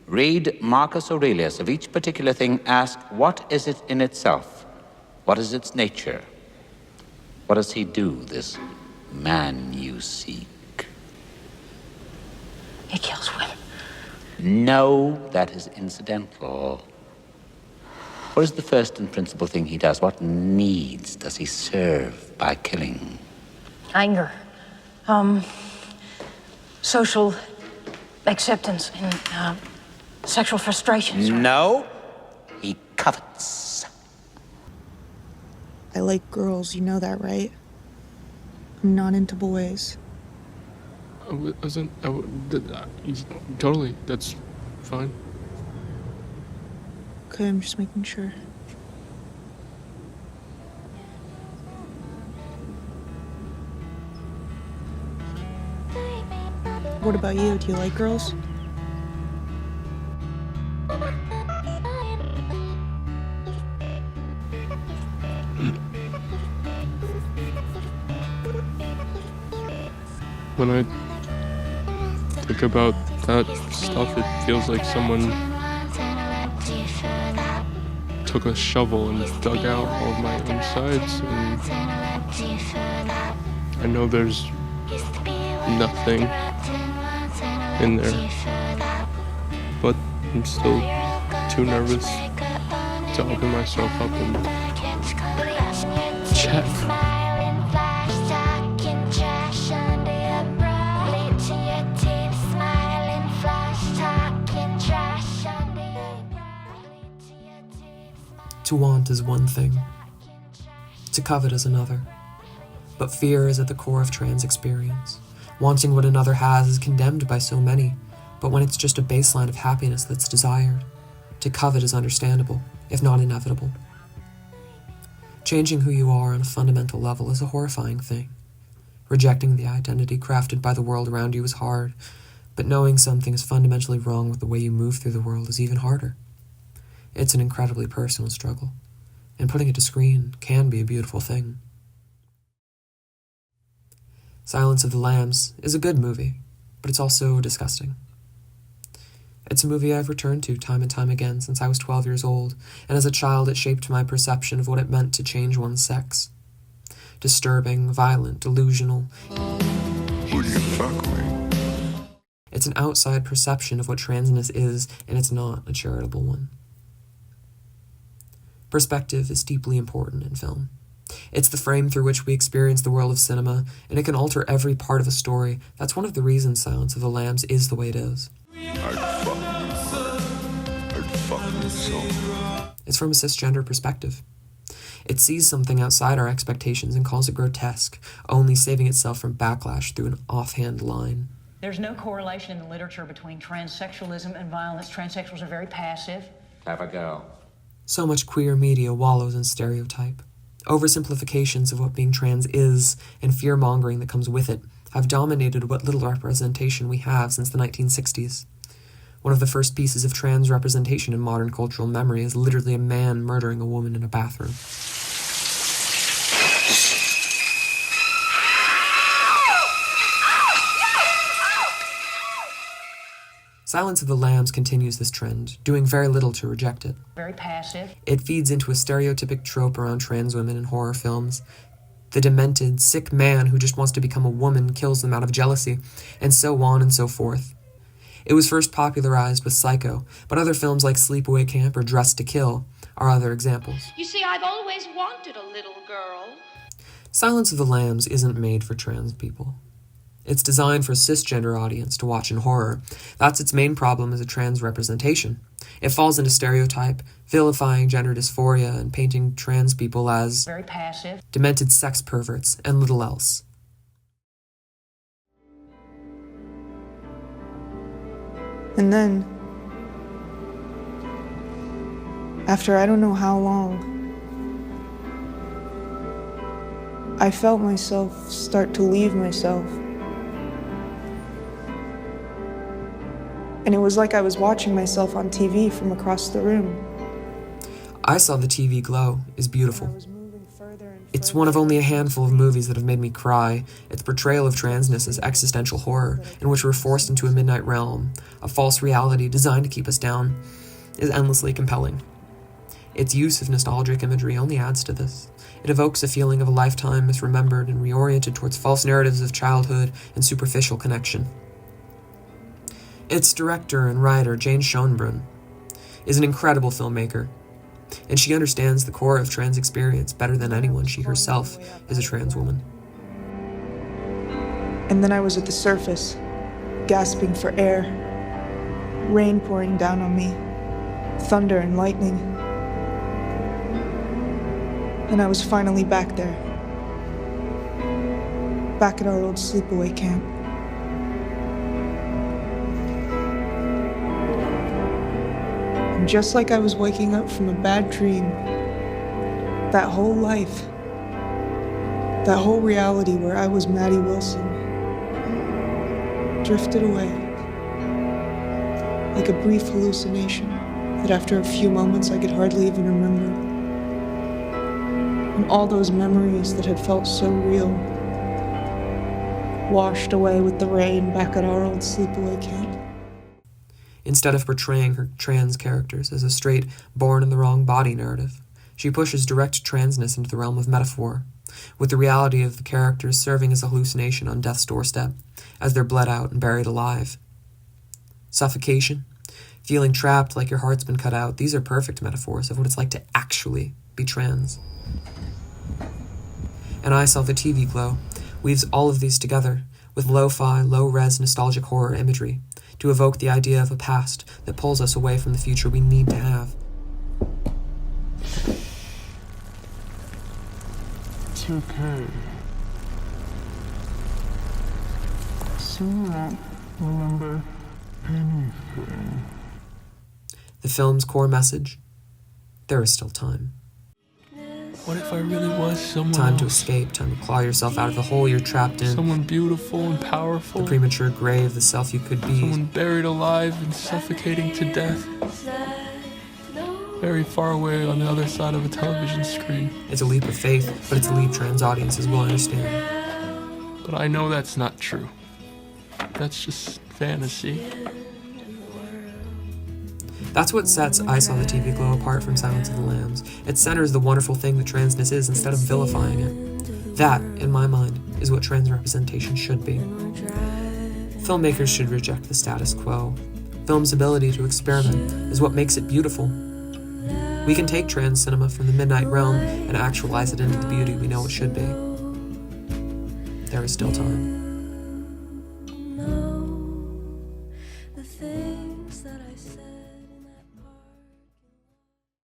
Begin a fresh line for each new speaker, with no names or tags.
Read Marcus Aurelius. Of each particular thing, ask, what is it in itself? What is its nature? What does he do, this man you seek?
He kills women.
No, that is incidental. What is the first and principal thing he does? What needs does he serve by killing?
Anger. Social acceptance and sexual frustrations.
No, he covets.
I like girls, you know that, right? I'm not into boys.
Totally, that's fine.
Okay, I'm just making sure. What about you? Do you like girls?
When I think about that stuff, it feels like someone took a shovel and dug out all of my insides, and I know there's nothing in there, but I'm still too nervous to open myself up and check.
To want is one thing, to covet is another, but fear is at the core of trans experience. Wanting what another has is condemned by so many, but when it's just a baseline of happiness that's desired, to covet is understandable, if not inevitable. Changing who you are on a fundamental level is a horrifying thing. Rejecting the identity crafted by the world around you is hard, but knowing something is fundamentally wrong with the way you move through the world is even harder. It's an incredibly personal struggle, and putting it to screen can be a beautiful thing. Silence of the Lambs is a good movie, but it's also disgusting. It's a movie I've returned to time and time again since I was 12 years old, and as a child it shaped my perception of what it meant to change one's sex. Disturbing, violent, delusional.
Who do you fuck with?
It's an outside perception of what transness is, and it's not a charitable one. Perspective is deeply important in film. It's the frame through which we experience the world of cinema, and it can alter every part of a story. That's one of the reasons Silence of the Lambs is the way it is.
I'd fuck with so.
It's from a cisgender perspective. It sees something outside our expectations and calls it grotesque, only saving itself from backlash through an offhand line.
There's no correlation in the literature between transsexualism and violence. Transsexuals are very passive.
Have a go.
So much queer media wallows in stereotype. Oversimplifications of what being trans is, and fear-mongering that comes with it, have dominated what little representation we have since the 1960s. One of the first pieces of trans representation in modern cultural memory is literally a man murdering a woman in a bathroom. Silence of the Lambs continues this trend, doing very little to reject it.
Very passive.
It feeds into a stereotypic trope around trans women in horror films. The demented, sick man who just wants to become a woman kills them out of jealousy, and so on and so forth. It was first popularized with Psycho, but other films like Sleepaway Camp or Dressed to Kill are other examples.
You see, I've always wanted a little girl.
Silence of the Lambs isn't made for trans people. It's designed for a cisgender audience to watch in horror. That's its main problem as a trans representation. It falls into stereotype, vilifying gender dysphoria and painting trans people as
very passive,
demented sex perverts, and little else.
And then, after I don't know how long, I felt myself start to leave myself. And it was like I was watching myself on TV from across the room.
I Saw the TV Glow is beautiful.
I was moving further and
It's one of only a handful of movies that have made me cry. Its portrayal of transness as existential horror, in which we're forced into a midnight realm, a false reality designed to keep us down, is endlessly compelling. Its use of nostalgic imagery only adds to this. It evokes a feeling of a lifetime misremembered and reoriented towards false narratives of childhood and superficial connection. Its director and writer, Jane Schoenbrunn, is an incredible filmmaker, and she understands the core of trans experience better than anyone. She herself is a trans woman.
And then I was at the surface, gasping for air, rain pouring down on me, thunder and lightning. And I was finally back there, back at our old sleepaway camp. And just like I was waking up from a bad dream, that whole life, that whole reality where I was Maddie Wilson, drifted away like a brief hallucination that after a few moments I could hardly even remember. And all those memories that had felt so real washed away with the rain back at our old sleepaway camp.
Instead of portraying her trans characters as a straight born in the wrong body narrative, she pushes direct transness into the realm of metaphor, with the reality of the characters serving as a hallucination on death's doorstep, as they're bled out and buried alive. Suffocation, feeling trapped like your heart's been cut out, these are perfect metaphors of what it's like to actually be trans. And I Saw the TV Glow weaves all of these together with lo-fi, low-res nostalgic horror imagery to evoke the idea of a past that pulls us away from the future we need to have.
It's okay. So you won't remember anything.
The film's core message: there is still time.
What if I really was someone
Time to
else?
escape, time to claw yourself out of the hole you're trapped in,
Someone beautiful and powerful.
the premature grave, the self you could be.
Someone buried alive and suffocating to death. Very far away on the other side of a television screen.
It's a leap of faith, but it's a leap trans audiences will understand.
But I know that's not true. That's just fantasy.
That's what sets I Saw the TV Glow apart from Silence of the Lambs. It centers the wonderful thing that transness is instead of vilifying it. That, in my mind, is what trans representation should be. Filmmakers should reject the status quo. Film's ability to experiment is what makes it beautiful. We can take trans cinema from the midnight realm and actualize it into the beauty we know it should be. There is still time.